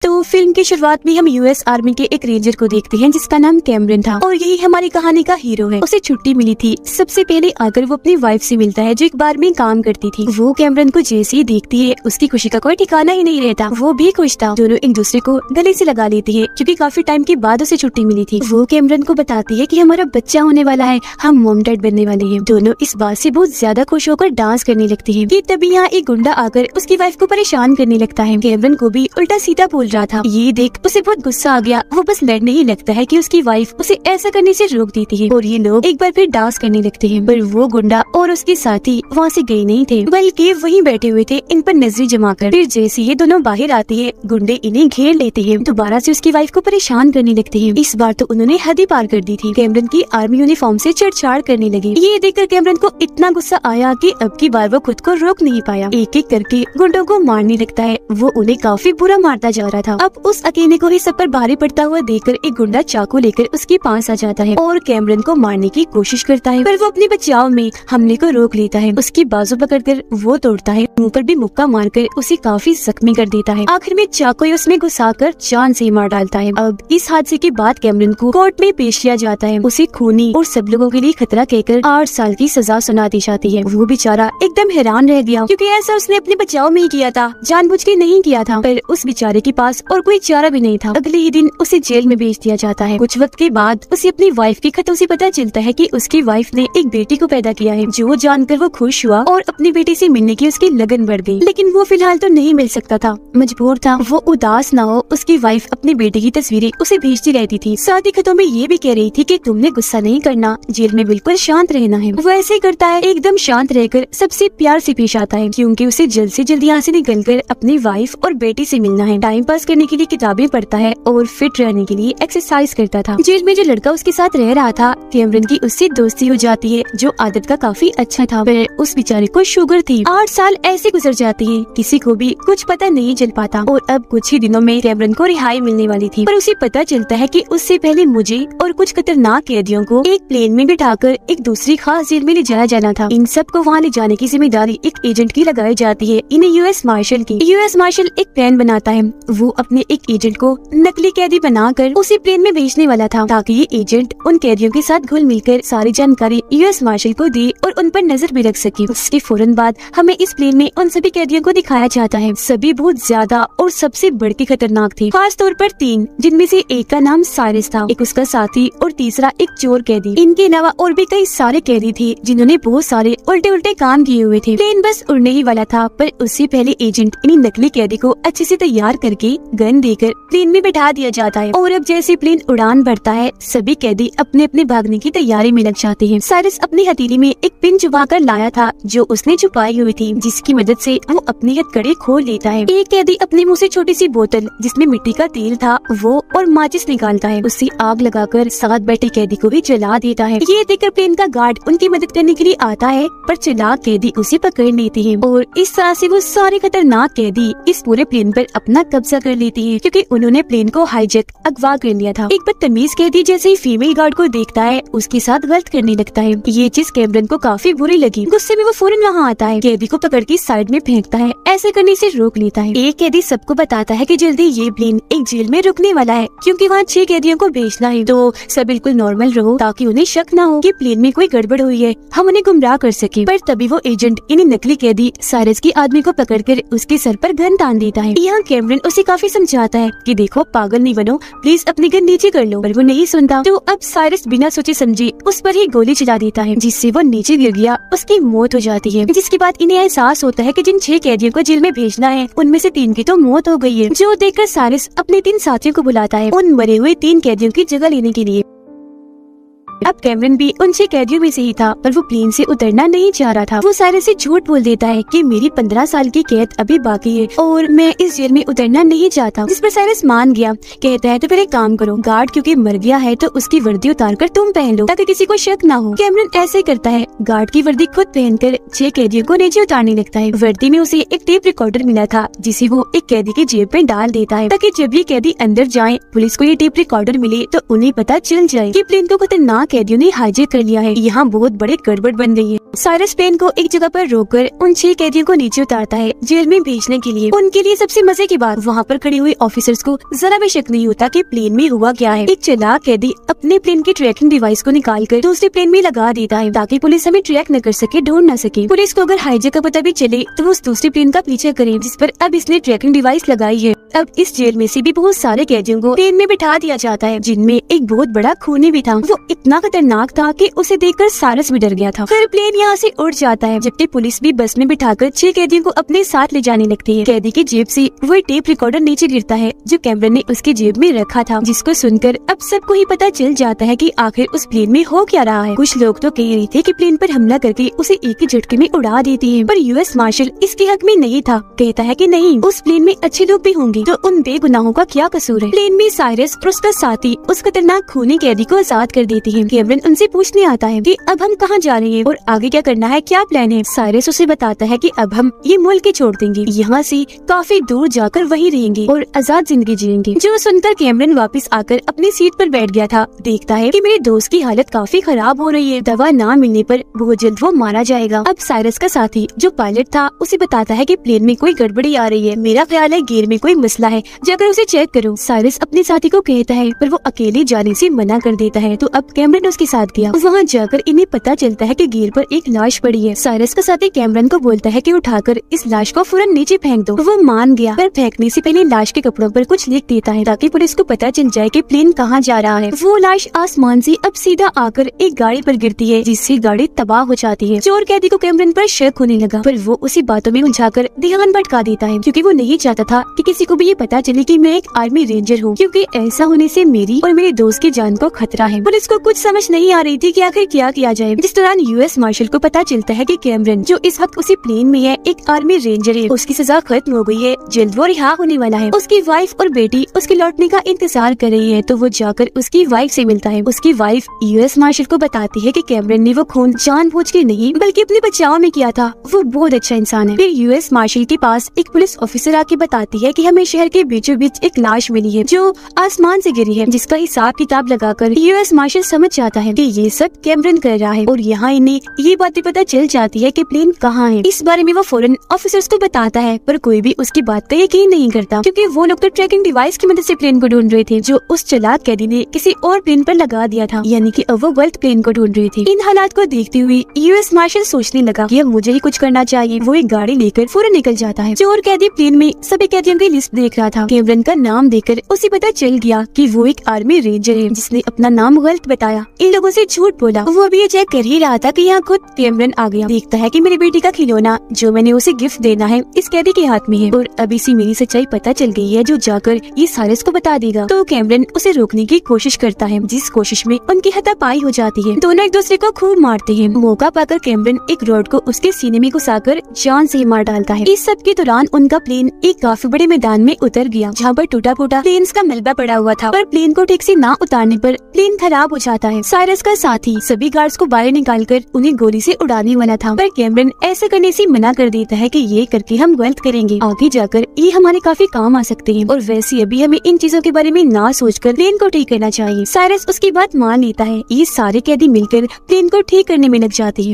तो फिल्म की शुरुआत में हम यूएस आर्मी के एक रेंजर को देखते हैं जिसका नाम कैमरन था और यही हमारी कहानी का हीरो है। उसे छुट्टी मिली थी। सबसे पहले आकर वो अपनी वाइफ से मिलता है जो एक बार में काम करती थी। वो कैमरन को जैसे ही देखती है उसकी खुशी का कोई ठिकाना ही नहीं रहता। वो भी खुश था। दोनों एक दूसरे को गले से लगा लेती है क्योंकि काफी टाइम के बाद उसे छुट्टी मिली थी। वो कैमरन को बताती है कि हमारा बच्चा होने वाला है, हम मॉम डैड बनने वाले हैं। दोनों इस बात से बहुत ज्यादा खुश होकर डांस करने लगती है कि तभी यहाँ एक गुंडा आकर उसकी वाइफ को परेशान करने लगता है। कैमरन को भी उल्टा सीधा बोल रहा था। ये देख उसे बहुत गुस्सा आ गया। वो बस लड़ने ही लगता है कि उसकी वाइफ उसे ऐसा करने से रोक देती है और ये लोग एक बार फिर डांस करने लगते हैं। पर वो गुंडा और उसके साथी वहाँ से गए नहीं थे बल्कि वहीं बैठे हुए थे इन पर नजरें जमाकर। फिर जैसे ये दोनों बाहर आती है गुंडे इन्हें घेर लेते हैं। दोबारा से उसकी वाइफ को परेशान करने लगते हैं। इस बार तो उन्होंने हद ही पार कर दी थी। कैमरन की आर्मी यूनिफॉर्म से छेड़छाड़ करने लगी। ये देखकर कैमरन को इतना गुस्सा आया कि अब की बार वो खुद को रोक नहीं पाया। एक एक करके गुंडों को मारने लगता है। वो उन्हें काफी बुरा मारता जा रहा था। अब उस अकेले को ही सब पर भारी पड़ता हुआ देखकर एक गुंडा चाकू लेकर उसके पास आ जाता है और कैमरन को मारने की कोशिश करता है। पर वो अपने बचाव में हमले को रोक लेता है। उसकी बाजू पकड़कर वो तोड़ता है। मुंह पर भी मुक्का मारकर उसे काफी जख्मी कर देता है। आखिर में चाकू उसमें घुसाकर जान से मार डालता है। अब इस हादसे के बाद कैमरन को कोर्ट में पेश किया जाता है। उसे खूनी और सब लोगों के लिए खतरा कहकर 8 साल की सजा सुना दी जाती है। वो बेचारा एकदम हैरान रह गया क्योंकि ऐसा उसने अपने बचाव में ही किया था, जानबूझ के नहीं किया था। पर उस बेचारे के पास और कोई चारा भी नहीं था। अगले ही दिन उसे जेल में भेज दिया जाता है। कुछ वक्त के बाद उसे अपनी वाइफ की खतों से पता चलता है कि उसकी वाइफ ने एक बेटी को पैदा किया है। जो जानकर वो खुश हुआ और अपनी बेटी से मिलने की उसकी लगन बढ़ गई। लेकिन वो फिलहाल तो नहीं मिल सकता था, मजबूर था। वो उदास ना हो उसकी वाइफ अपनी बेटी की तस्वीरें उसे भेजती रहती थी। साथ ही खतों में ये भी कह रही थी कि तुमने गुस्सा नहीं करना, जेल में बिल्कुल शांत रहना है। वो ऐसे ही करता है, एकदम शांत रहकर सबसे प्यार से पेश आता है क्योंकि उसे जल्द से जल्द यहाँ से निकलकर अपनी वाइफ और बेटी से मिलना है। टाइम पास करने के लिए किताबें पढ़ता है और फिट रहने के लिए एक्सरसाइज करता था। जेल में जो लड़का उसके साथ रह रहा था कैमरन की उससे दोस्ती हो जाती है जो आदत का काफी अच्छा था। पर उस बेचारे को शुगर थी। 8 साल ऐसे गुजर जाते हैं, किसी को भी कुछ पता नहीं चल पाता। और अब कुछ ही दिनों में कैमरन को रिहाई मिलने वाली थी। पर उसे पता चलता है कि उससे पहले मुझे और कुछ खतरनाक कैदियों को एक प्लेन में बिठाकर एक दूसरी खास जेल में ले जाया जाना था। इन सब को वहाँ ले जाने की जिम्मेदारी एक एजेंट की लगाई जाती है, इन्हें यूएस मार्शल की। यूएस मार्शल एक प्लान बनाता है। वो अपने एक एजेंट को नकली कैदी बनाकर उसे प्लेन में भेजने वाला था ताकि ये एजेंट उन कैदियों के साथ घुल मिलकर सारी जानकारी यूएस मार्शल को दे और उन पर नजर भी रख सके। उसके फौरन बाद हमें इस प्लेन में उन सभी कैदियों को दिखाया जाता है। सभी बहुत ज्यादा और सबसे बढ़ के खतरनाक थे, खास तौर पर 3, जिनमें से एक का नाम साइरस था, एक उसका साथी और तीसरा एक चोर कैदी। इनके अलावा और भी कई सारे कैदी थे जिन्होंने बहुत सारे उल्टे उल्टे काम किए हुए थे। प्लेन बस उड़ने ही वाला था पर उससे पहले एजेंट इन नकली कैदी को अच्छे से तैयार करके गन देकर प्लेन में बैठा दिया जाता है। और अब जैसे प्लेन उड़ान भरता है सभी कैदी अपने अपने भागने की तैयारी में लग जाते हैं। साइरस अपनी हथेली में एक पिन छुपा कर लाया था जो उसने छुपाई हुई थी, जिसकी मदद से वो अपनी हथकड़ी खोल लेता है। एक कैदी अपने मुंह से छोटी सी बोतल जिसमें मिट्टी का तेल था वो और माचिस निकालता है। उससे आग लगाकर साथ बैठे कैदी को भी जला देता है। ये देखकर प्लेन का गार्ड उनकी मदद करने के लिए आता है पर चालाक कैदी उसे पकड़ लेते हैं और इस तरह से वो सारे खतरनाक कैदी इस पूरे प्लेन पर अपना कब्जा कर लेते हैं क्योंकि उन्होंने प्लेन को हाईजैक अगवा कर लिया था। एक बदतमीज कैदी जैसे ही फीमेल गार्ड को देखता है उसके साथ गलत करने लगता है। ये चीज कैमरन को काफी बुरी लगी। गुस्से में वो फौरन वहाँ आता है, कैदी को पकड़ के साइड में फेंकता है, ऐसे करने से रोक लेता है। एक कैदी सबको बताता है कि जल्दी ये प्लेन एक जेल में रुकने वाला है क्योंकि वहाँ 6 कैदियों को भेजना है। तो सब बिल्कुल नॉर्मल रहो ताकि उन्हें शक न हो कि प्लेन में कोई गड़बड़ हुई है, हम उन्हें गुमराह कर सके। पर तभी वो एजेंट इन नकली कैदी साइरस की आदमी को पकड़कर उसके सर पर गन तान देता है। यहाँ कैमरन उसे काफी समझाता है कि देखो पागल नहीं बनो, प्लीज अपनी गन नीचे कर लो। पर वो नहीं सुनता। तो अब साइरस बिना सोचे समझे उस पर ही गोली चला देता है जिससे वो नीचे गिर गया। उसकी मौत हो जाती है। जिसके बाद इन्हें एहसास होता है कि जिन 6 कैदियों को जेल में भेजना है उनमें से 3 की तो मौत हो गई है। जो देखकर साइरस अपने 3 साथियों को बुलाता है उन मरे हुए 3 कैदियों की जगह लेने के लिए। अब कैमरन भी उन 6 कैदियों में से ही था पर वो प्लेन से उतरना नहीं चाह रहा था। वो साइरस से झूठ बोल देता है कि मेरी 15 साल की कैद अभी बाकी है और मैं इस जेल में उतरना नहीं चाहता। जिस पर साइरस मान गया। कहता है तो फिर एक काम करो, गार्ड क्योंकि मर गया है तो उसकी वर्दी उतार कर तुम पहन लो ताकि किसी को शक ना हो। कैमरन ऐसे करता है, गार्ड की वर्दी खुद पहनकर 6 कैदियों को नीचे उतारने लगता है। वर्दी में उसे एक टेप रिकॉर्डर मिला था जिसे वो एक कैदी की जेब में डाल देता है ताकि जब ये कैदी अंदर जाए पुलिस को ये टेप रिकॉर्डर मिले तो उन्हें पता चल जाए कि प्लेन को खतरनाक कैदियों ने हाईजैक कर लिया है। यहाँ बहुत बड़े गड़बड़ बन गई है। साइरस प्लेन को एक जगह पर रोककर उन 6 कैदियों को नीचे उतारता है जेल में भेजने के लिए। उनके लिए सबसे मजे की बात, वहाँ पर खड़े हुए ऑफिसर्स को जरा भी शक नहीं होता कि प्लेन में हुआ क्या है। एक चालाक कैदी अपने प्लेन की ट्रैकिंग डिवाइस को निकालकर दूसरे प्लेन में लगा देता है ताकि पुलिस हमें ट्रैक न कर सके, ढूंढ न सके। पुलिस को अगर हाईजैक का पता भी चले तो वो उस दूसरे प्लेन का पीछा करे जिस पर अब इसने ट्रैकिंग डिवाइस लगाई है। अब इस जेल में से भी बहुत सारे कैदियों को प्लेन में बिठा दिया जाता है जिनमें एक बहुत बड़ा खूनी भी था। वो इतना खतरनाक था कि उसे देखकर साइरस भी डर गया था। फिर प्लेन यहाँ से उड़ जाता है जबकि पुलिस भी बस में बिठाकर 6 कैदियों को अपने साथ ले जाने लगती है। कैदी की जेब से वो टेप रिकॉर्डर नीचे गिरता है जो कैमरन ने उसकी जेब में रखा था, जिसको सुनकर अब सबको ही पता चल जाता है कि आखिर उस प्लेन में हो क्या रहा है। कुछ लोग तो कह रहे थे कि प्लेन पर हमला करके उसे एक ही झटके में उड़ा देती है, पर यूएस मार्शल इसके हक में नहीं था। कहता है कि नहीं, उस प्लेन में अच्छे लोग भी होंगे तो उन बेगुनाहों का क्या कसूर है। प्लेन में साइरस और उसका साथी उस खतरनाक खूनी कैदी को आजाद कर देती है। कैमरन उनसे पूछने आता है कि अब हम कहाँ जा रहे हैं और आगे क्या करना है, क्या प्लान है। साइरस उसे बताता है कि अब हम ये मुल्क ही छोड़ देंगे, यहाँ से काफी दूर जाकर वहीं रहेंगे और आजाद जिंदगी जिएंगे। जो सुनकर कैमरन वापस आकर अपनी सीट पर बैठ गया था। देखता है कि मेरे दोस्त की हालत काफी खराब हो रही है, दवा ना मिलने पर बहुत जल्द वो मारा जाएगा। अब साइरस का साथी जो पायलट था उसे बताता है कि प्लेन में कोई गड़बड़ी आ रही है, मेरा ख्याल है गियर में कोई मसला है, जाकर उसे चेक करो। साइरस अपने साथी को कहता है पर वो अकेले जाने से मना कर देता है। तो अब कैमरन उसके साथ गया। वहाँ जाकर इन्हें पता चलता है कि गियर पर एक लाश पड़ी है। साइरस का साथी कैमरन को बोलता है कि उठाकर इस लाश को फौरन नीचे फेंक दो। वो मान गया, पर फेंकने से पहले लाश के कपड़ों पर कुछ लिख देता है ताकि पुलिस को पता चल जाए कि प्लेन कहाँ जा रहा है। वो लाश आसमान से अब सीधा आकर एक गाड़ी पर गिरती है जिससे गाड़ी तबाह हो जाती है। चोर कैदी को कैमरन पर शक होने लगा, पर वो उसी बातों में उलझाकर ध्यान भटका देता है क्योंकि वो नहीं चाहता था कि किसी को भी ये पता चले कि मैं एक आर्मी रेंजर हूँ, क्योंकि ऐसा होने से मेरी और मेरे दोस्त की जान को खतरा है। पुलिस को कुछ समझ नहीं आ रही थी कि आखिर क्या किया जाए। जिस दौरान यूएस मार्शल को पता चलता है कि कैमरन जो इस वक्त उसी प्लेन में है एक आर्मी रेंजर है, उसकी सजा खत्म हो गई है, जल्द वो रिहा होने वाला है। उसकी वाइफ और बेटी उसके लौटने का इंतजार कर रही है, तो वो जाकर उसकी वाइफ से मिलता है। उसकी वाइफ यूएस मार्शल को बताती है कि कैमरन ने वो खून जानबूझ के नहीं बल्कि अपने बचाव में किया था, वो बहुत अच्छा इंसान है। फिर यूएस मार्शल के पास एक पुलिस ऑफिसर आके बताती है कि हमें शहर के बीचों बीच एक लाश मिली है जो आसमान से गिरी है, जिसका हिसाब किताब लगाकर यूएस मार्शल समझ जाता है कि ये सब कैमरन कर रहा है। और यहाँ इन्हें ये बातें पता चल जाती है कि प्लेन कहाँ है। इस बारे में वो फौरन ऑफिसर्स को बताता है, पर कोई भी उसकी बात का यकीन नहीं करता क्योंकि वो लोग तो ट्रैकिंग डिवाइस की मदद से प्लेन को ढूंढ रहे थे जो उस चालाक कैदी ने किसी और प्लेन पर लगा दिया था, यानी कि अब वो गलत प्लेन को ढूंढ रही थी। इन हालात को देखते हुए यूएस मार्शल सोचने लगा कि अब मुझे ही कुछ करना चाहिए। वो एक गाड़ी लेकर फौरन निकल जाता है। चोर कैदी प्लेन में सभी कैदियों की लिस्ट देख रहा था। कैमरन का नाम देखकर उसे पता चल गया कि वो एक आर्मी रेंजर है जिसने अपना नाम गलत बताया, इन लोगों से झूठ बोला। वो अभी ये चेक कर ही रहा था कि यहाँ खुद कैमरन आ गया। देखता है कि मेरी बेटी का खिलौना जो मैंने उसे गिफ्ट देना है इस कैदी के हाथ में है और अभी से मेरी सच्चाई पता चल गई है जो जाकर ये साइरस को बता देगा। तो कैमरन उसे रोकने की कोशिश करता है, जिस कोशिश में उनकी हाथापाई हो जाती है। दोनों एक दूसरे को खूब मारते हैं। मौका पाकर कैमरन एक रॉड को उसके सीने में घुसाकर जान से मार डालता है। इस सब के दौरान उनका प्लेन एक काफी बड़े मैदान में उतर गया जहाँ पर टूटा फूटा प्लेन्स का मलबा पड़ा हुआ था, पर प्लेन को ठीक से ना उतारने पर प्लेन खराब हो जाता है। साइरस का साथी सभी गार्ड्स को बाहर निकालकर उन्हें गोली से उड़ाने वाला था, पर कैमरन ऐसा करने से मना कर देता है कि ये करके हम गलत करेंगे, आगे जाकर ये हमारे काफी काम आ सकते हैं और वैसे अभी हमें इन चीजों के बारे में ना सोचकर प्लेन को ठीक करना चाहिए। साइरस उसकी बात मान लेता है। ये सारे कैदी मिलकर प्लेन को ठीक करने में लग जाते हैं।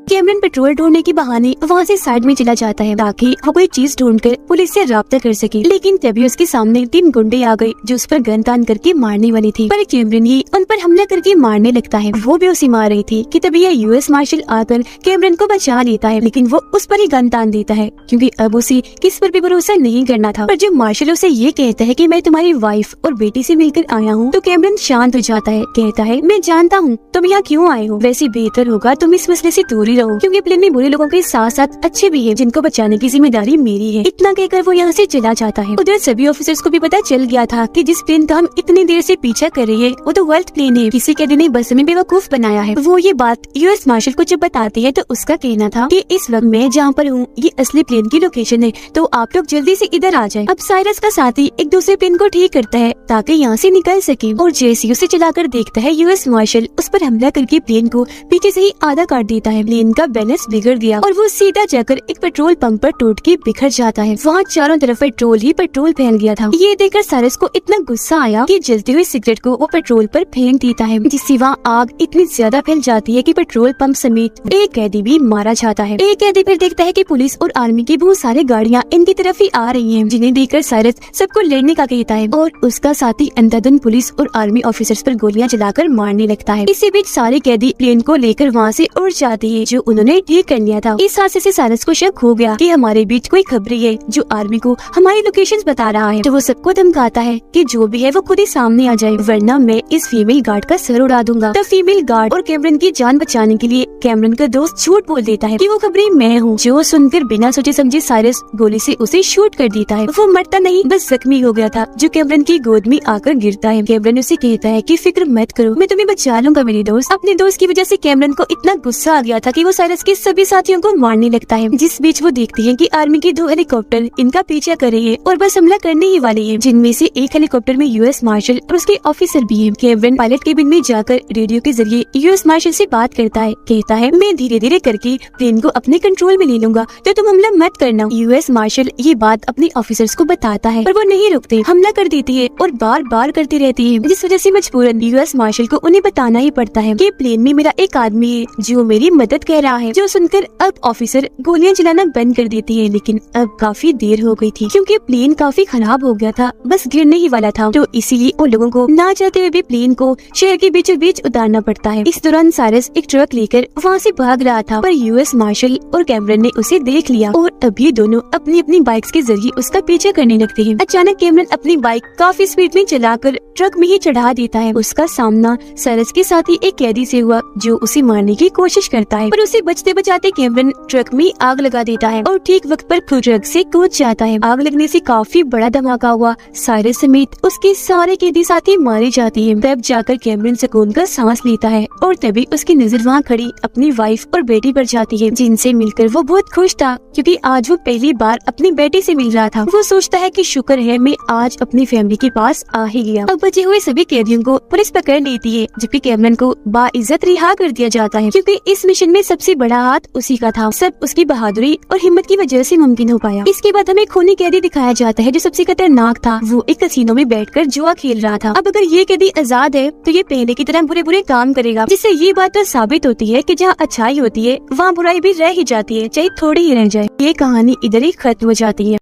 कैमरन पेट्रोल ढूंढने के बहाने वहाँ से साइड में चला जाता है ताकि वो कोई चीज ढूंढकर पुलिस से राब्ता कर सके, लेकिन तभी उसके सामने 3 गुंडे आ गए जो उस पर गन तान करके मारने वाले थे, पर कैमरन ही उन पर हमला करके मारने लगता है। वो भी उसे मार रही थी कि तभी यह यूएस मार्शल आकर कैमरन को बचा लेता है, लेकिन वो उस पर ही गन तान देता है क्योंकि अब उसे किस पर भी भरोसा नहीं करना था। पर जब मार्शल उसे ये कहता है कि मैं तुम्हारी वाइफ और बेटी से मिलकर आया हूँ, तो कैमरन शांत हो जाता है। कहता है मैं जानता हूँ तुम यहाँ क्यों आए हो, वैसे बेहतर होगा तुम इस मसले से दूर रहो क्योंकि प्लेन में बुरे लोगों के साथ साथ अच्छे भी हैं जिनको बचाने की जिम्मेदारी मेरी है। इतना कहकर वो यहाँ से चला जाता है। उधर सभी ऑफिसर्स को भी पता चल गया था कि जिस प्लेन का हम इतनी देर से पीछा कर रहे हैं वो तो गलत प्लेन है, किसी कैदी ने बस में बेवकूफ बनाया है। वो ये बात यूएस मार्शल को जब बताती है तो उसका कहना था कि इस वक्त मैं जहाँ पर हूँ ये असली प्लेन की लोकेशन है, तो आप लोग जल्दी से इधर आ जाए। अब साइरस का साथी एक दूसरे प्लेन को ठीक करता है ताकि यहाँ से निकल सके और जैसे उसे चलाकर देखता है यूएस मार्शल उस पर हमला करके प्लेन को पीछे से ही आधा काट देता है। प्लेन इनका बैलेंस बिगड़ दिया और वो सीधा जाकर एक पेट्रोल पंप पर टूट के बिखर जाता है। वहाँ चारों तरफ पेट्रोल ही पेट्रोल फैल गया था। ये देखकर साइरस को इतना गुस्सा आया कि जलती हुई सिगरेट को वो पेट्रोल पर फेंक देता है, जिससे वहाँ आग इतनी ज्यादा फैल जाती है कि पेट्रोल पंप समेत एक कैदी भी मारा जाता है। एक कैदी फिर देखता है कि पुलिस और आर्मी की बहुत सारी गाड़ियाँ इनकी तरफ ही आ रही हैं, जिन्हें देखकर साइरस सबको लड़ने का कहता है और उसका साथी अंधाधुंध पुलिस और आर्मी ऑफिसर्स पर गोलियां चलाकर मारने लगता है। इसी बीच सारे कैदी प्लेन को लेकर वहाँ से उड़ जाते हैं, जो उन्होंने ठीक कर लिया था। इस हादसे से साइरस को शक हो गया कि हमारे बीच कोई खबरी है जो आर्मी को हमारी लोकेशंस बता रहा है। तो वो सबको धमकाता है कि जो भी है वो खुद ही सामने आ जाए, वरना मैं इस फीमेल गार्ड का सर उड़ा दूंगा। तब फीमेल गार्ड और कैमरन की जान बचाने के लिए कैमरन का दोस्त झूठ बोल देता है कि वो खबरी मैं हूँ, जो सुनकर बिना सोचे समझे साइरस गोली से उसे शूट कर देता है। वो मरता नहीं, बस जख्मी हो गया था, जो कैमरन की गोद में आकर गिरता है। कैमरन उसे कहता है कि फिक्र मत करो, मैं तुम्हें बचा लूंगा मेरे दोस्त। अपने दोस्त की वजह से कैमरन को इतना गुस्सा आ गया था कि वो साइरस के सभी साथियों को मारने लगता है। जिस बीच वो देखते हैं कि आर्मी के 2 हेलीकॉप्टर इनका पीछा कर रहे हैं और बस हमला करने ही वाले हैं, जिनमें से एक हेलीकॉप्टर में यूएस मार्शल और उसके ऑफिसर भी है। कैमरन पायलट केबिन में जाकर रेडियो के जरिए यूएस मार्शल से बात करता है, कहता है मैं धीरे धीरे करके प्लेन को अपने कंट्रोल में ले लूंगा, तो तुम हमला मत करना। यूएस मार्शल ये बात अपने ऑफिसर्स को बताता है, पर वो नहीं रुकते, हमला कर देती है और बार बार करती रहती है, जिस वजह से मजबूरन यूएस मार्शल को उन्हें बताना ही पड़ता है कि प्लेन में मेरा एक आदमी है जो मेरी मदद कर रहा है। जो सुनकर अब ऑफिसर गोलियां चलाना बंद कर देती है, लेकिन अब काफी देर हो गई थी क्योंकि प्लेन काफी खराब हो गया था, बस गिरने ही वाला था। तो इसीलिए उन लोगों को ना चाहते हुए भी प्लेन को शहर के बीचों बीच उतारना पड़ता है। इस दौरान साइरस एक ट्रक लेकर वहाँ से भाग रहा था, पर यूएस मार्शल और कैमरन ने उसे देख लिया और अब ये दोनों अपनी अपनी बाइक्स के जरिए उसका पीछा करने लगते हैं। अचानक कैमरन अपनी बाइक काफी स्पीड में चलाकर ट्रक में ही चढ़ा देता है। उसका सामना साइरस के साथ ही एक कैदी से हुआ जो उसे मारने की कोशिश करता है, पर उसे बचते बचाते कैमरन ट्रक में आग लगा देता है और ठीक वक्त पर खुद ट्रक से कूद जाता है। आग लगने से काफी बड़ा धमाका हुआ, साइरस समेत उसके सारे कैदी साथी मारे जाते हैं। तब जाकर कैमरन सुकून का सांस लेता है और तभी उसकी नजर वहाँ खड़ी अपनी वाइफ और बेटी पर जाती है, जिनसे मिलकर वो बहुत खुश था क्योंकि आज वो पहली बार अपनी बेटी से मिल रहा था। वो सोचता है कि शुक्र है मैं आज अपनी फैमिली के पास आ ही गया। अब बचे हुए सभी कैदियों को पुलिस पकड़ लेती है, जबकि कैमरन को बाइज्जत रिहा कर दिया जाता है क्योंकि इस मिशन में सबसे बड़ा हाथ उसी का था। सब उसकी बहादुरी और हिम्मत की वजह से मुमकिन हो पाया। इसके बाद हमें खूनी कैदी दिखाया जाता है जो सबसे खतरनाक था। वो एक कसीनो में बैठकर जुआ खेल रहा था। अब अगर ये कैदी आजाद है तो ये पहले की तरह बुरे बुरे काम करेगा, जिससे ये बात तो साबित होती है कि जहाँ अच्छाई होती है वहाँ बुराई भी रह ही जाती है, चाहे थोड़ी ही रह जाए। ये कहानी इधर ही खत्म हो जाती है।